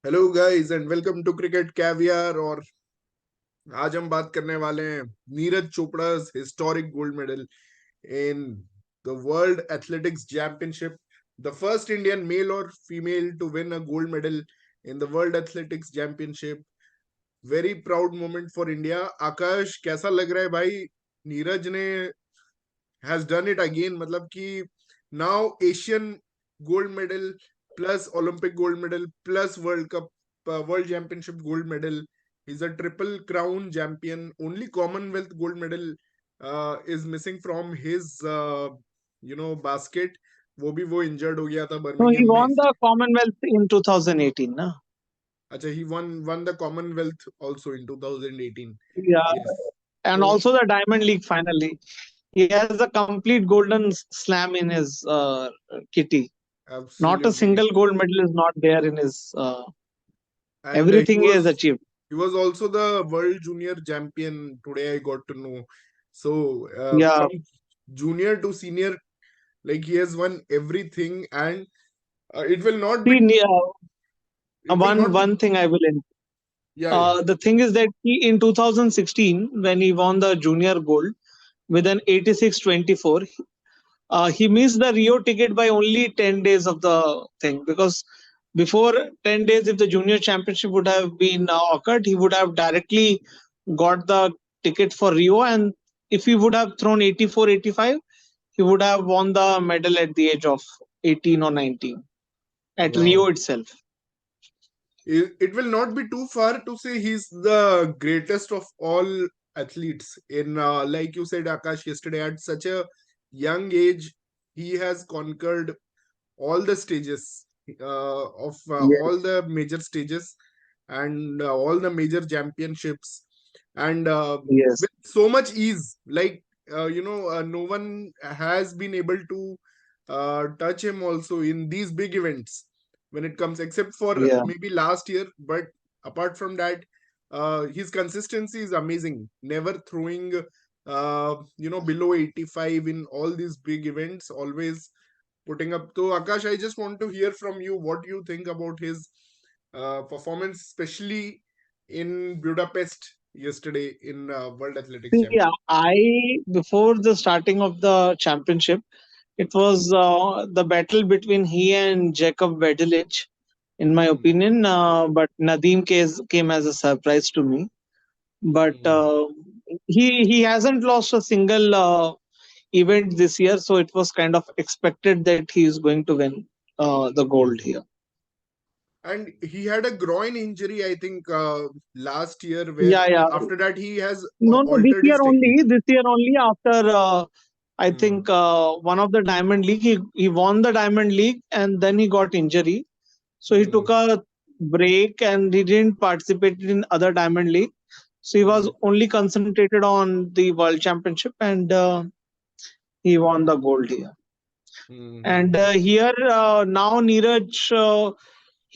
Hello guys and welcome to cricket caviar. और आज हम बात करने वाले हैं Neeraj Chopra's historic gold medal in the world athletics championship, the first Indian male और female to win a gold medal in the world athletics championship. Very proud moment for India. Akash, कैसा लग रहा है भाई? नीरज ने हैज डन इट अगेन, मतलब कि now Asian gold medal plus Olympic gold medal plus world cup, world championship gold medal. He's a triple crown champion. Only Commonwealth gold medal is missing from his basket. वो injured हो गया था No, he Birmingham में. won the Commonwealth in 2018, na? अच्छा, he won the Commonwealth also in 2018. Yeah, Yes. and So also the Diamond League finally. He has a complete golden slam in his kitty. Not a absolutely. single gold medal is not there in his. And Everything he has achieved. he was also the world junior champion. Today I got to know. So Yeah. from junior to senior, like he has won everything, and it will not be. See, It will one not be. one thing I will. Yeah, yeah. The thing is that he in 2016 when he won the junior gold with an 86-24, he missed the Rio ticket by only 10 days of the thing, because before 10 days, if the junior championship would have been occurred, he would have directly got the ticket for Rio. And if he would have thrown 84, 85, he would have won the medal at the age of 18 or 19 at Rio Wow. itself. It will not be too far to say he's the greatest of all athletes. In like you said, Akash, yesterday, at such a young age, he has conquered all the stages of Yes. all the major stages and all the major championships, and Yes. with so much ease, like no one has been able to touch him also in these big events when it comes, except for Yeah. maybe last year. But apart from that, his consistency is amazing, never throwing below 85 in all these big events, always putting up. So Akash, I just want to hear from you what you think about his performance, especially in Budapest yesterday in World Athletics See, yeah, Championship. before the starting of the championship, it was the battle between he and Jacob Vedelic, in my Hmm. opinion. But came as a surprise to me. But Hmm. he hasn't lost a single event this year, so it was kind of expected that he is going to win the gold Hmm. here. And he had a groin injury, I think, last year, where Yeah, yeah. after that he has No, no, this altered year his only. technique. This year only after I Hmm. think one of the Diamond League, he won the Diamond League and then he got injury. So he Hmm. took a break and he didn't participate in other Diamond League. So he was Hmm. only concentrated on the World Championship, and he won the gold here. Hmm. And Hmm. here now Neeraj,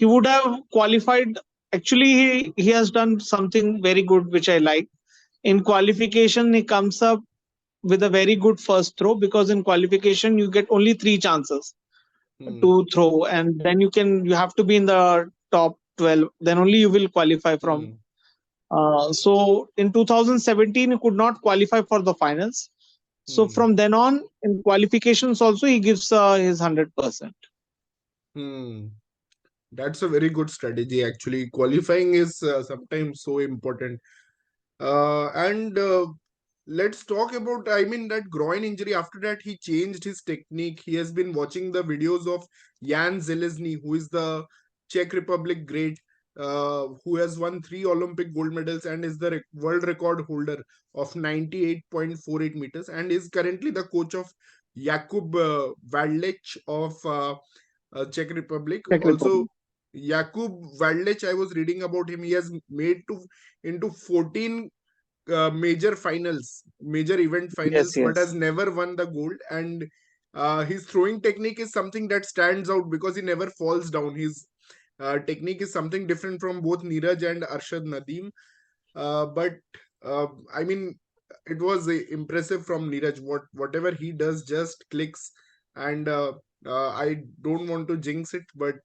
he would have qualified. Actually, he has done something very good, which I like. In qualification, he comes up with a very good first throw, because in qualification you get only three chances Hmm. to throw, and then you have to be in the top 12. Then only you will qualify from. Hmm. So in 2017, he could not qualify for the finals. So Hmm. from then on, in qualifications also, he gives his 100%. Hmm. That's a very good strategy. Actually, qualifying is sometimes so important. And let's talk about, I mean, that groin injury. After that, he changed his technique. He has been watching the videos of Jan Zelezny, who is the Czech Republic great, who has won 3 Olympic gold medals and is the world record holder of 98.48 meters, and is currently the coach of Jakub Vadlec of Czech Republic. Czech Also, Republic. Jakub Vadlec, I was reading about him. He has made to into 14 major finals, major event Yes, finals, but has yes. never won the gold. And his throwing technique is something that stands out because he never falls down. His technique is something different from both Neeraj and Arshad Nadeem. But I mean, it was impressive from Neeraj. Whatever he does just clicks, and I don't want to jinx it, but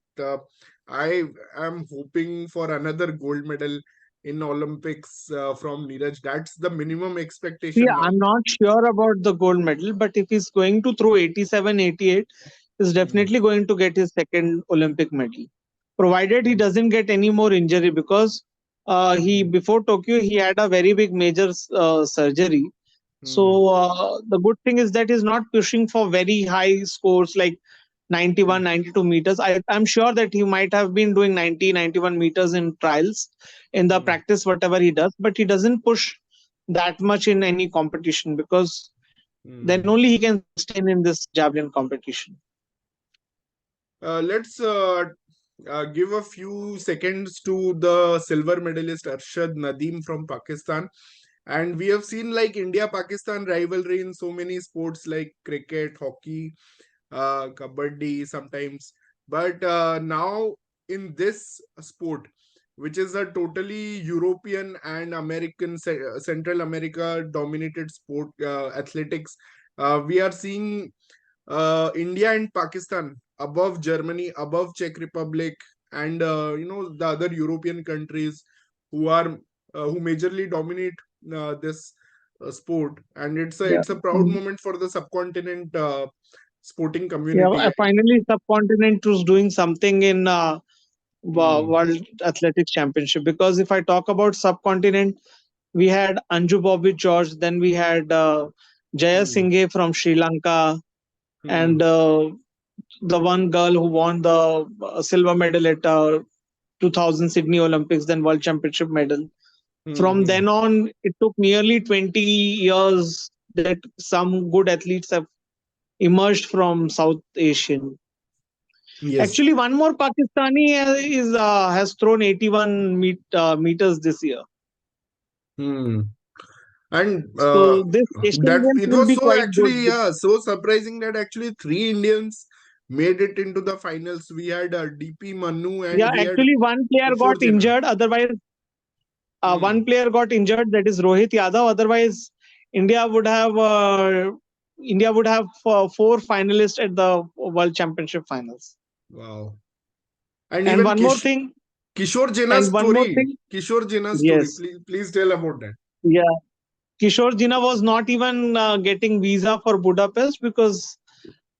I am hoping for another gold medal in Olympics from Neeraj. That's the minimum See, expectation now. I'm not sure about the gold medal, but if he's going to throw 87, 88, he's Hmm. definitely going to get his second Olympic medal, provided he Hmm. doesn't get any more injury because he Hmm. before Tokyo he had a very big major surgery. Hmm. So the good thing is that he's not pushing for very high scores like Hmm. 91, 92 meters. I'm sure that he might have been doing 90, 91 meters in trials in the Hmm. practice, whatever he does, but he doesn't push that much in any competition because then Hmm. only he can sustain in this javelin competition. Let's give a few seconds to the silver medalist Arshad Nadeem from Pakistan. And we have seen like India-Pakistan rivalry in so many sports like cricket, hockey, kabaddi sometimes. But now in this sport, which is a totally European and American, Central America dominated sport, athletics, we are seeing India and Pakistan above Germany, above Czech Republic, and the other European countries who are who majorly dominate this sport, and Yeah. it's a proud moment for the subcontinent sporting Yeah, community. finally, subcontinent was doing something in Hmm. World Athletics Championship. Because if I talk about subcontinent, we had Anju Bobby George, then we had Jaya Hmm. Singhe from Sri Lanka, Hmm. and the one girl who won the silver medal at 2000 Sydney Olympics, then World Championship medal. Hmm. From Hmm. then on, it took nearly 20 years that some good athletes have emerged from South Asian. Yes. Actually, one more Pakistani is has thrown 81 meters this year. Hmm. And So this Asian that Games it will was be so quite good. actually, yeah, so surprising that actually three Indians made it into the finals. We had DP Manu Yeah, and we had actually, one player got Kishore Jena. injured. Otherwise, one Hmm. player got injured. That is Rohit Yadav. Otherwise, India would have uh, India would have four finalists at the World Championship finals. Wow. And And even one more thing. Kishore Jena's And one more story. thing. Kishore Jena's story. Yes. Please tell about that. Yeah. Kishore Jina was not even getting visa for Budapest because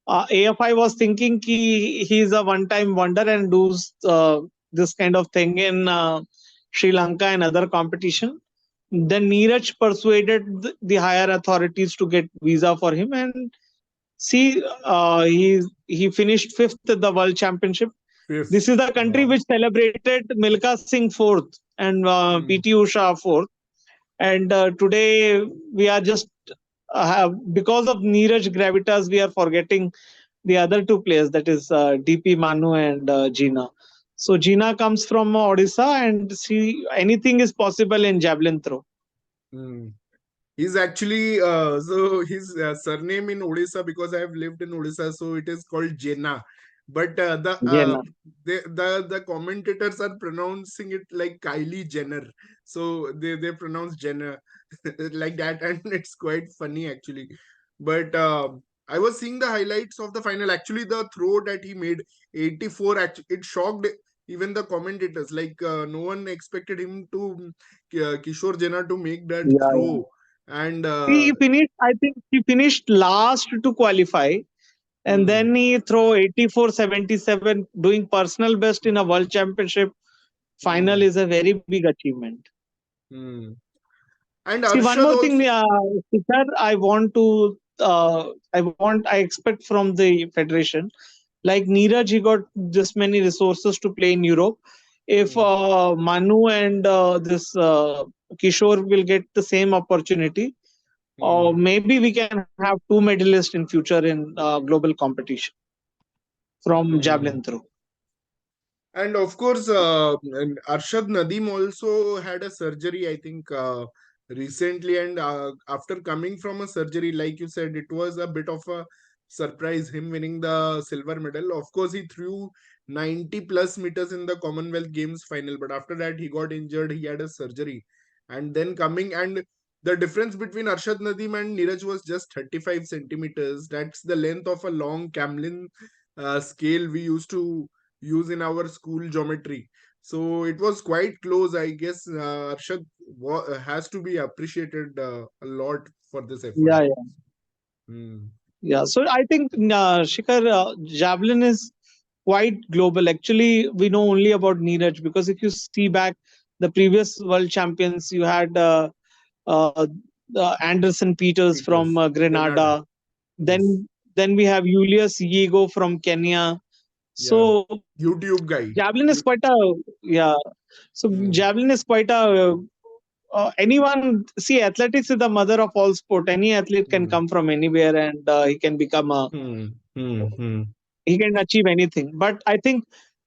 AFI was thinking he's a one-time wonder and does this kind of thing in Sri Lanka and other competition. Then Neeraj persuaded the higher authorities to get visa for him, and see, he finished fifth at the World Championship. Fifth. This is the country Wow. which celebrated Milka Singh fourth and Hmm. PT Usha fourth. And today we are just because of Neeraj gravitas, we are forgetting the other two players, that is DP Manu and Gina. So Gina comes from Odisha, and see anything is possible in javelin throw. Hmm. He's actually so his surname in Odisha, because I have lived in Odisha, so it is called Jena. But Jena. the commentators are pronouncing it like Kylie Jenner, so they pronounce Jenner like that, and it's quite funny actually. But I was seeing the highlights of the final. Actually, the throw that he made 84, it shocked even the commentators. Like no one expected him to Kishore Jena to make that Yeah, yeah. throw, and He finished. I think he finished last to qualify, and hmm, then he throw 84-77, doing personal best in a world championship final hmm, is a very big achievement. hmm. And See, one Arshad more thing, also. Sir, I expect from the federation. Like Neeraj, he got this many resources to play in Europe. If Hmm, Manu and this Kishore will get the same opportunity, or hmm, maybe we can have two medalists in future in global competition from hmm. javelin throw. And of course, and Arshad Nadeem also had a surgery, I think, recently. And after coming from a surgery, like you said, it was a bit of a surprise, him winning the silver medal. Of course, he threw 90 plus meters in the Commonwealth Games final, but after that, he got injured. He had a surgery. And then coming, and the difference between Arshad Nadeem and Neeraj was just 35 centimeters. That's the length of a long camlin scale we used to use in our school geometry. So it was quite close. I guess Arshad has to be appreciated a lot for this effort. Yeah, yeah, Hmm. yeah. So I think Shikhar, javelin is quite global. Actually, we know only about Neeraj because if you see back the previous world champions, you had uh, Anderson Peters from Peters, Grenada. Grenada. Yes. Then we have Julius Yego from Kenya. Yeah. So YouTube guy. javelin is quite a, yeah. So Hmm. javelin is quite a anyone, see, athletics is the mother of all sport. Any athlete can Hmm. come from anywhere and he can become a, Hmm. Hmm. Hmm. he can achieve anything. But I think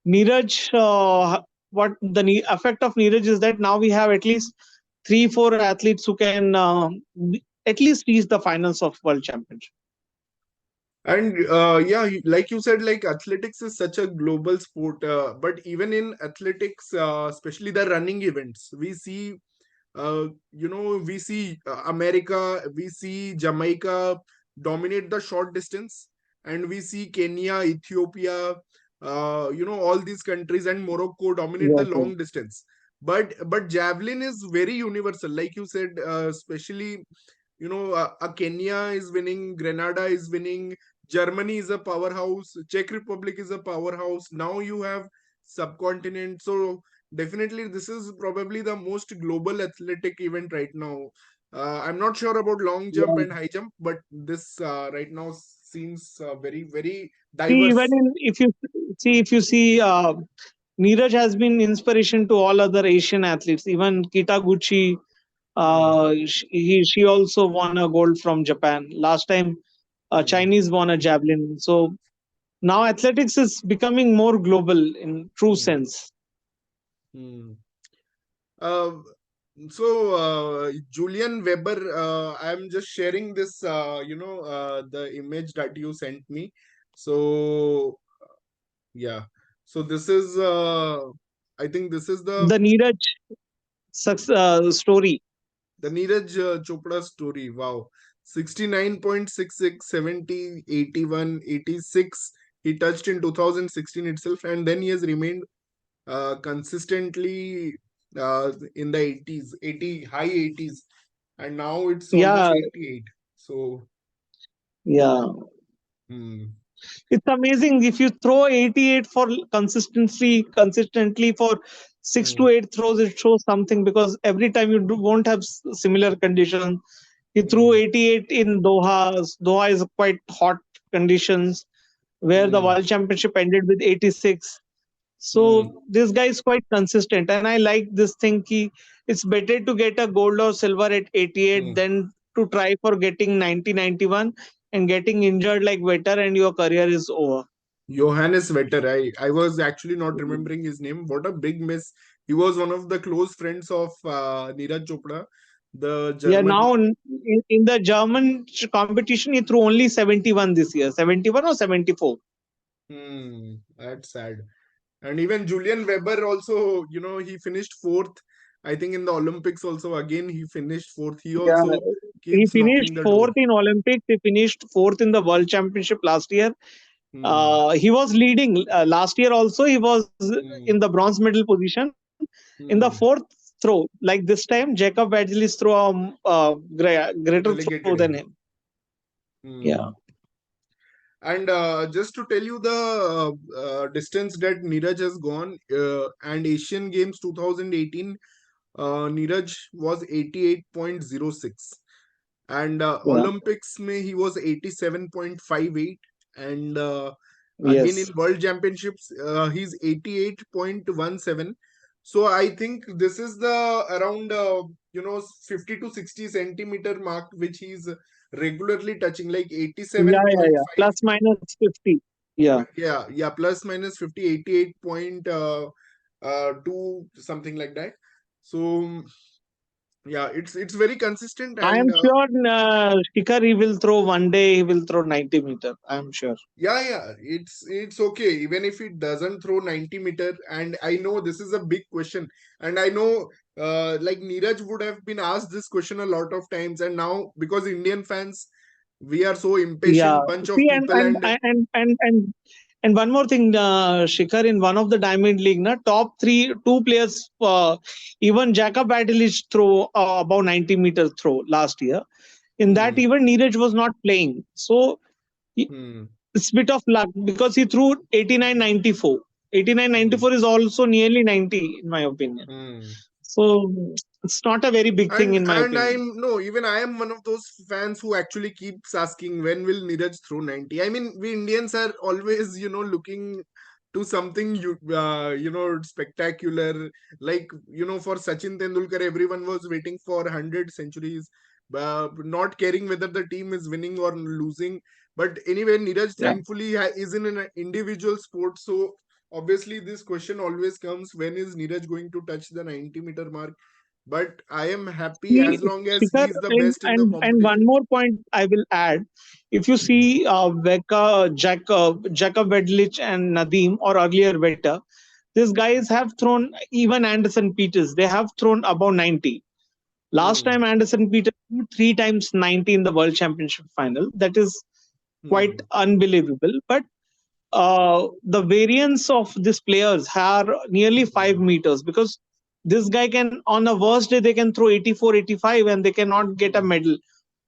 Neeraj, what the effect of Neeraj is that now we have at least 3 4 athletes who can at least reach the finals of world championship. And yeah, like you said, like athletics is such a global sport. But even in athletics, especially the running events, we see we see America, we see Jamaica dominate the short distance, and we see Kenya, Ethiopia, all these countries, and Morocco dominate the Yes, yes. long distance. But javelin is very universal, like you said, especially Kenya is winning, Grenada is winning, Germany is a powerhouse, Czech Republic is a powerhouse. Now you have subcontinent, so definitely this is probably the most global athletic event right now. I'm not sure about long jump Yeah. and high jump, but this right now seems very very See, even diverse. in, if you see Neeraj has been inspiration to all other Asian athletes. Even Kitaguchi, Hmm. she also won a gold from Japan. Last time, Hmm. Chinese won a javelin. So now athletics is becoming more global in true Hmm. sense. Hmm. Uh, so Julian Weber, I'm just sharing this, the image that you sent me. So yeah, so this is, I think this is The Neeraj story. the Neeraj Chopra story. Wow, 69.66, 70, 81, 86. He touched in 2016 itself, and then he has remained consistently in the 80s, 80 high 80s, and now it's almost Yeah, 88. So, yeah. hmm, It's amazing if you throw 88 for consistently for six hmm, to eight throws. It shows something because every time you won't have similar conditions. He threw hmm, 88 in Doha. Doha is quite hot conditions where the hmm, World Championship ended with 86. hmm, So this guy is quite consistent, and I like this thing. It's better to get a gold or silver at 88 hmm. than to try for getting 90 91 and getting injured like Vetter and your career is over. Johannes Vetter. I was actually not remembering his name. What a big miss. He was one of the close friends of Neeraj Chopra, the Yeah, German. now in the German competition, he threw only 71 this year, 71 or 74. That's sad. And even Julian Weber also, he finished fourth. I think in the Olympics also, again, he finished fourth. He Yeah, also he keeps finished knocking the door. fourth in Olympics. He finished fourth in the World Championship last year. Hmm. He was leading last year also. He was in Hmm. the bronze medal position. In the fourth Hmm. throw, like this time, Jacob Badgley's throw greater throw than Delegated him. him. Yeah, Hmm. And just to tell you the distance that Neeraj has gone, and Asian Games 2018, Neeraj was 88.06. And yeah, Olympics में he was 87.58, and again in yes, World Championships he's 88.17. So I think this is the around 50 to 60 centimeter mark which he's regularly touching, like yeah, yeah, yeah. 87.5. Plus minus 50. Yeah, Yeah, plus minus 50, 88.2 something like that. So yeah, it's very consistent. I am And sure Shikhar he will throw one day. He will throw 90 meter. I am sure. yeah, it's okay even if it doesn't throw 90-meter. And I know this is a big question, and I know like Neeraj would have been asked this question a lot of times, and now because Indian fans, we are so Yeah. impatient bunch of See, people. And and And one more thing, Shikhar, in one of the Diamond League, na, top two players, even Jacob Adlich throw about 90 meter throw last year. In that, Hmm. even Neeraj was not playing. So Hmm. it's a bit of luck because he threw 89-94. Hmm. 89-94 is also nearly 90, in my opinion. Hmm. So it's not a very big thing, in my And opinion. I'm no, even I am one of those fans who actually keeps asking when will Neeraj throw 90. I mean, we Indians are always, looking to something spectacular. Like, for Sachin Tendulkar, everyone was waiting for 100 centuries, not caring whether the team is winning or losing. But anyway, Neeraj Yeah. thankfully is in an individual sport, so obviously this question always comes, when is Neeraj going to touch the 90-meter mark? But I am happy See, as long as Shikhar, he is the best in the and one competition. more point I will add. If you Hmm. see Jacob Vedlich and Nadeem, or earlier Vetta, these guys have thrown, even Anderson Peters, they have thrown above 90. Last Hmm. time Anderson Peters threw three times 90 in the World Championship final. That is quite Hmm. unbelievable. But the variance of these players are nearly 5 meters, because this guy can, on a worst day, they can throw 84, 85, and they cannot get a Hmm. medal.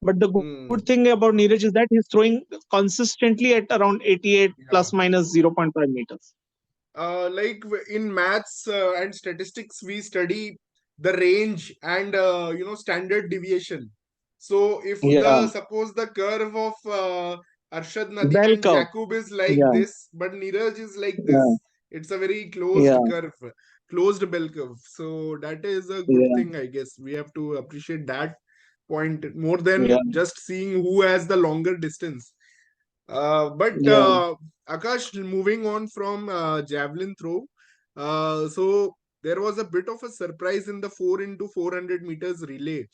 But the good thing Hmm. about Neeraj is that he's throwing consistently at around 88 plus Yeah. minus 0.5 meters. In maths and statistics, we study the range and standard deviation. So if Yeah. the suppose the curve of Arshad, Nadeem Bell and curve. Jakub is like Yeah. this, but Neeraj is like Yeah. this. It's a very closed Yeah. curve, closed bell curve. So that is a good Yeah. thing, I guess. We have to appreciate that point more than Yeah. just seeing who has the longer distance. But Yeah. Akash, moving on from javelin throw, so there was a bit of a surprise in the 4 into 400 meters relay,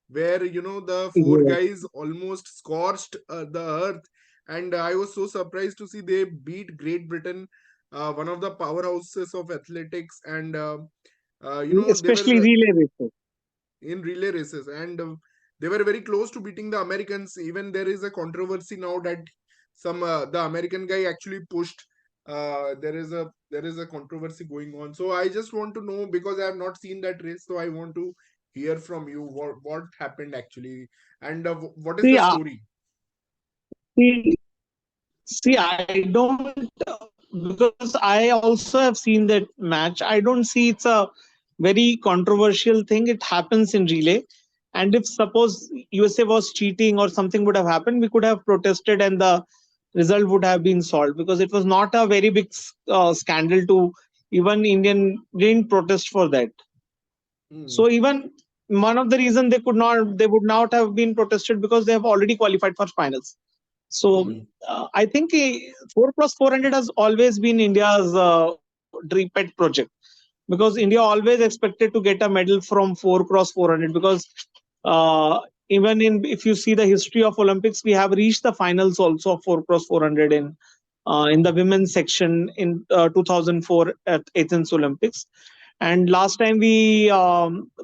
where the four Yeah. guys almost scorched the earth, and I was so surprised to see they beat Great Britain, one of the powerhouses of athletics, and they Especially were relay races. in relay races, and they were very close to beating the Americans. Even there is a controversy now that some the American guy actually pushed. There is a controversy going on. So I just want to know, because I have not seen that race, so I want to hear from you what happened actually, and what is See, the story. see, I don't, because I also have seen that match. I don't see it's a very controversial thing. It happens in relay. And if suppose USA was cheating or something would have happened, we could have protested and the result would have been solved, because it was not a very big scandal to even Indian didn't protest for that. Hmm. So even one of the reason they would not have been protested, because they have already qualified for finals. So Hmm. I think 4 cross 400 has always been India's dream pet project, because India always expected to get a medal from 4 cross 400, because uh, even if you see the history of Olympics, we have reached the finals also of 4 cross 400 in the women's section in 2004 at Athens Olympics. And last time we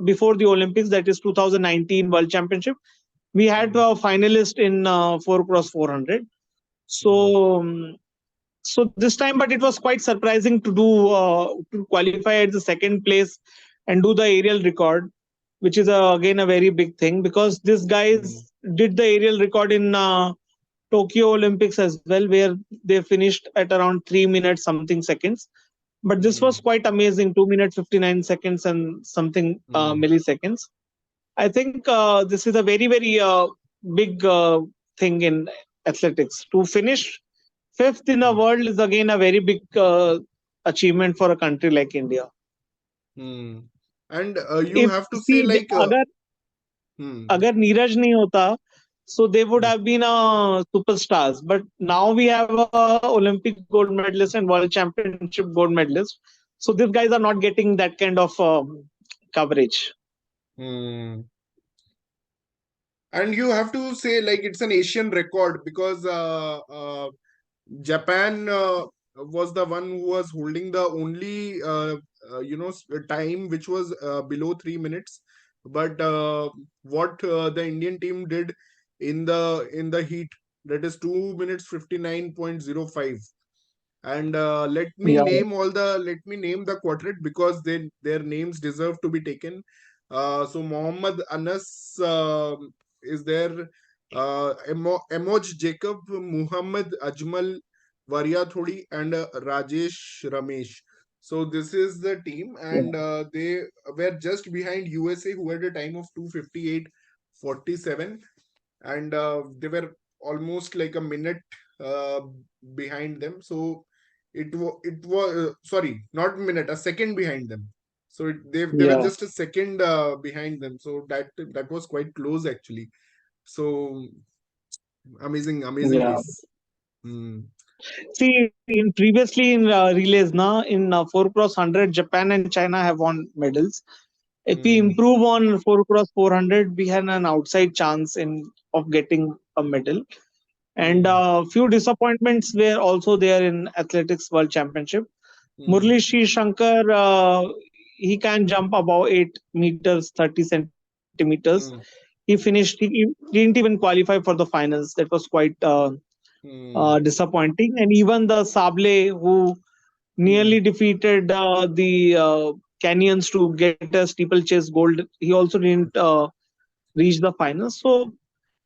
before the Olympics, that is 2019 World Championship, we had Hmm. a finalist in 4 cross 400. Hmm. So so this time, but it was quite surprising to do to qualify at the second place and do the aerial record, which is again a very big thing, because these Hmm. guys did the aerial record in Tokyo Olympics as well, where they finished at around 3 minutes something seconds. But this was Hmm. quite amazing, 2 minutes 59 seconds and something Hmm. milliseconds. I think this is a very, very big thing in athletics. To finish fifth in the Hmm. world is again a very big achievement for a country like India. Hmm. And you If have to say see, like hmm. agar Neeraj nahi hota, so they would Hmm. have been superstars. But now we have a Olympic gold medalist and World Championship gold medalist. So these guys are not getting that kind of coverage. Hmm. And you have to say like it's an Asian record, because Japan was the one who was holding the only time which was below 3 minutes. But what the Indian team did in the heat, that is 2 minutes 59.05, And Yeah. let me name the quartet because their names deserve to be taken. So Mohammad Anas is there, Emoj Jacob, Muhammad Ajmal, Varya Thodi, and Rajesh Ramesh. So this is the team, and they were just behind USA, who had a time of 2:58:47, and they were almost like a minute uh, behind them. So it was sorry, not minute, a second behind them. So they were Yeah. just a second behind them. So that was quite close actually. So amazing Yeah. race. Hmm. See, in previously in relays, now in 4x100, Japan and China have won medals. If we Hmm. improve on 4x400, we have an outside chance in of getting a medal. And Hmm. few disappointments were also there in athletics world championship. Hmm. Murli Sri Shankar, he can jump above 8 meters 30 centimeters. Hmm. He finished. He didn't even qualify for the finals. That was quite Hmm. disappointing. And even the Sable, who Hmm. nearly defeated the Kenyans to get a steeplechase gold, he also didn't reach the finals. So,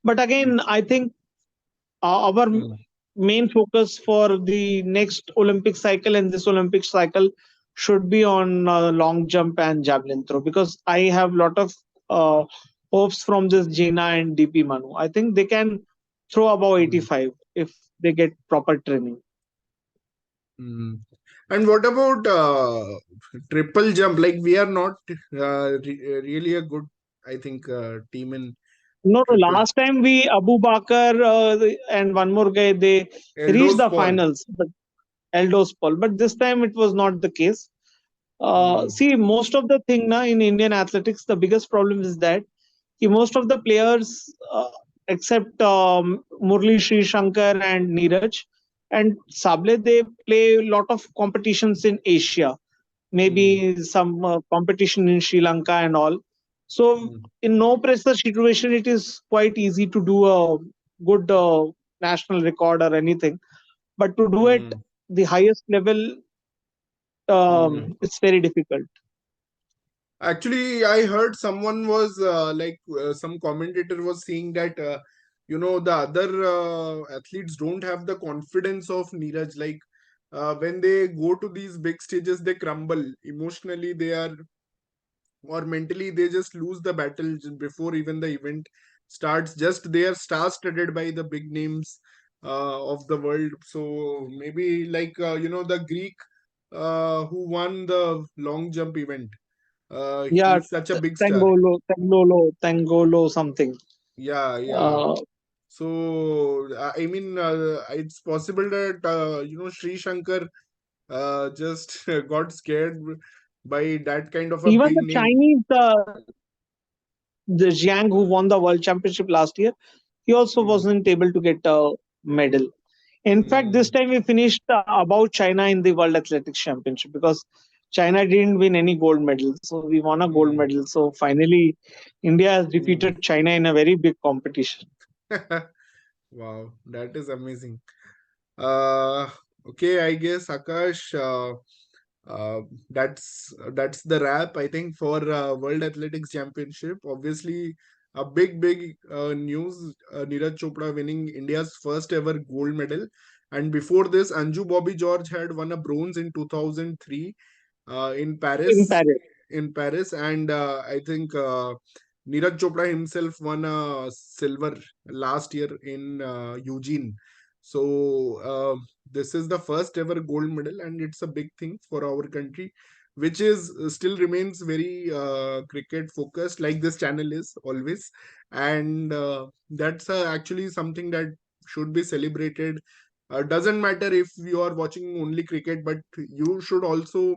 but again, I think our Hmm. main focus for the next Olympic cycle and this Olympic cycle should be on long jump and javelin throw, because I have lot of uh, hopes from this Jina and DP Manu. I think they can throw above Hmm. 85 if they get proper training. Hmm. And what about triple jump? Like we are not really a good, I think, team in No, no. triple. Last time we Abu Bakar and one more guy, they reached Eldos the Paul. finals, but Eldos Paul. But this time it was not the case. Hmm. See, most of the thing now in Indian athletics, the biggest problem is that most of the players, except Murli Sri Shankar and Neeraj and Sable, they play a lot of competitions in Asia, Hmm. maybe some competition in Sri Lanka and all. So, Hmm. in no pressure situation, it is quite easy to do a good national record or anything. But to do it Hmm. the highest level, Hmm. it's very difficult. Actually, I heard someone was some commentator was saying that the other athletes don't have the confidence of Neeraj. Like when they go to these big stages, they crumble emotionally. They are, or mentally they just lose the battle before even the event starts. Just they are star studded by the big names of the world. So maybe like the Greek who won the long jump event, Yeah, he's such a big star. Tangolo, something. Yeah. Uh, So I mean, it's possible that Sri Shankar just got scared by that kind of a Even big the name. Chinese, the Jiang who won the world championship last year, he also Hmm. wasn't able to get a medal. In fact, this Hmm. time we finished above China in the World Athletics Championship, because China didn't win any gold medals. So we won a gold Hmm. medal. So finally, India has Hmm. defeated China in a very big competition. Wow, that is amazing. Uh, okay, I guess Akash, uh, that's the wrap. I think for World Athletics Championship. Obviously, a big news. Neeraj Chopra winning India's first ever gold medal, and before this, Anju Bobby George had won a bronze in 2003 in In Paris. Paris. And I think Neeraj Chopra himself won a silver last year in Eugene. So this is the first ever gold medal, and it's a big thing for our country, which is still remains very cricket focused, like this channel is always, and that's actually something that should be celebrated. Doesn't matter if you are watching only cricket, but you should also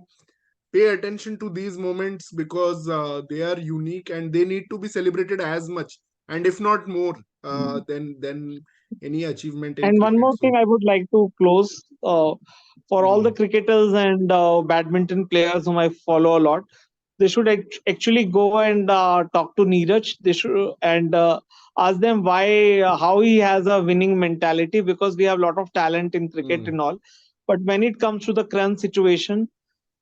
pay attention to these moments because they are unique and they need to be celebrated as much, and if not more, than any achievement in And one cricket. more So thing I would like to close, for all the mm, cricketers and badminton players whom I follow a lot, they should actually go and talk to Neeraj. They should and ask them why, how he has a winning mentality, because we have a lot of talent in cricket mm, and all. but when it comes to the crunch situation,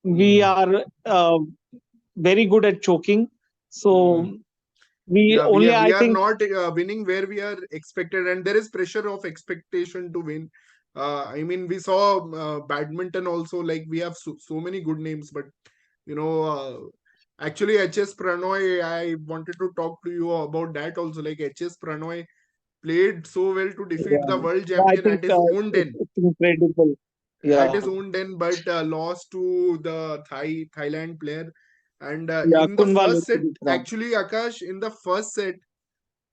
we Hmm. are very good at choking. Hmm. So we Yeah, only, we I are think, not winning where we are expected, and there is pressure of expectation to win. I mean, we saw badminton also. Like we have so many good names, but you know, actually HS Pranoy, I wanted to talk to you about that also. Like HS Pranoy played so well to defeat yeah, the world yeah, I champion think at his own den, it's incredible. at Yeah, his own den, but lost to the Thailand player. And yeah, in the Kunwal first set, to be wrong. actually, Akash, in the first set,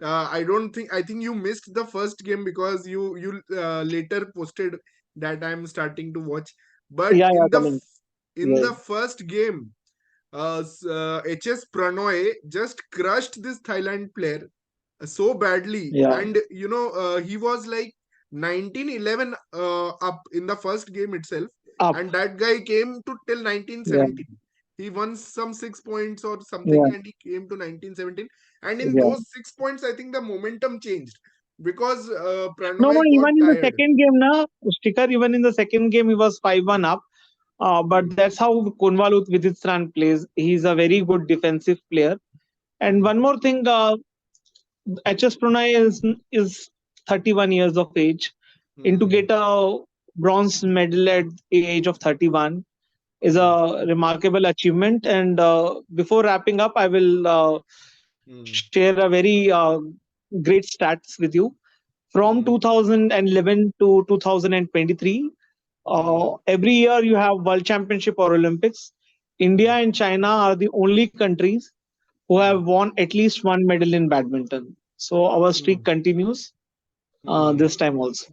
I don't think, I think you missed the first game because you later posted that I'm starting to watch. But Yeah, yeah, coming. in Yeah, the first game, HS Pranoy just crushed this Thailand player so badly, yeah, and he was like 1911 up in the first game itself, up. and that guy came to till Yeah, 1917. He won some 6 points or something, yeah, and he came to 1917. And in yeah. those 6 points, I think the momentum changed because No, no, Pranoy got even in the tired. second game, na, Sticker, even in the second game, he was 5-1 up. But Hmm. that's how Kunwal Viditran plays. He's a very good defensive player. And Hmm. one more thing, HS Pranay is 31 years of age. And to Hmm. get a bronze medal at the age of 31 is Hmm. a remarkable achievement. And before wrapping up, I will Hmm. share a very great stats with you. From Hmm. 2011 to 2023, Hmm. every year you have World Championship or Olympics. India Hmm. and China are the only countries who Hmm. have won at least one medal in badminton. So our Hmm. streak continues Hmm. this time also.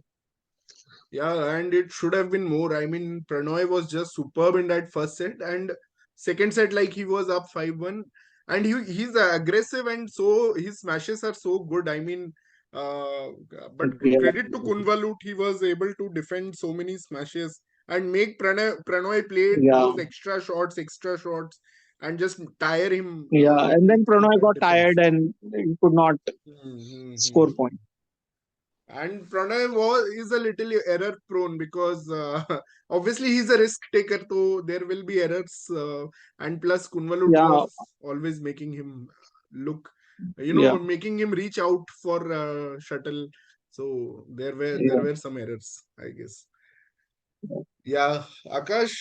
Yeah, and it should have been more. I mean, Pranoy was just superb in that first set, and second set, like he was up 5-1, and he's aggressive, and so his smashes are so good. I mean, uh, but Yeah, credit to Kunvalut, he was able to defend so many smashes and make Pranoy play yeah, those extra shots, and just tire him yeah. And then in Pranay that got tired defense. and he could not score Mm-hmm. point. And Pranay is a little error prone because obviously he's a risk taker, so there will be errors. And plus, Kunvalut Yeah, was always making him look, yeah, making him reach out for shuttle. So there yeah. were some errors, I guess. Yeah, Akash,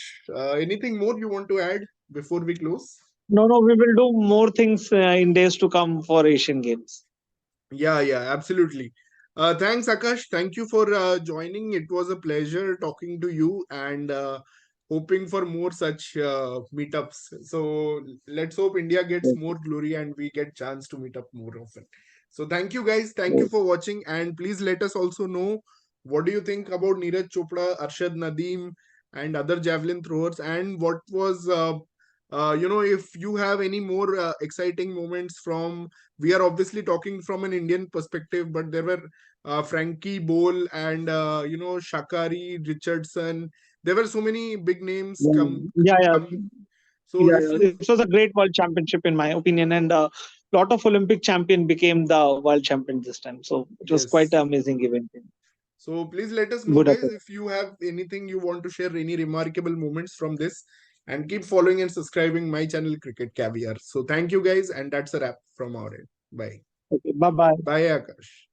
anything more you want to add before we close? No, no, we will do more things in days to come for Asian Games. Yeah, absolutely. Thanks, Akash. Thank you for joining. It was a pleasure talking to you and hoping for more such meetups. So let's hope India gets Yes, more glory and we get chance to meet up more often. So thank you guys. Thank you yes. for watching and please let us also know what do you think about Neeraj Chopra, Arshad Nadeem, and other javelin throwers, and what was if you have any more exciting moments from, we are obviously talking from an Indian perspective, but there were Frankie Bowl and Shakari Richardson. There were so many big names Yeah, yeah, yeah. come. So Yeah, if yeah. you It was a great world championship in my opinion, and a lot of Olympic champion became the world champion this time. So it was quite yes, an amazing event. so please let us know, Good guys, effort. if you have anything you want to share, any remarkable moments from this, and keep following and subscribing my channel Cricket Caviar. So thank you guys, and that's a wrap from our end. Bye. Okay, bye bye. Bye, Akash.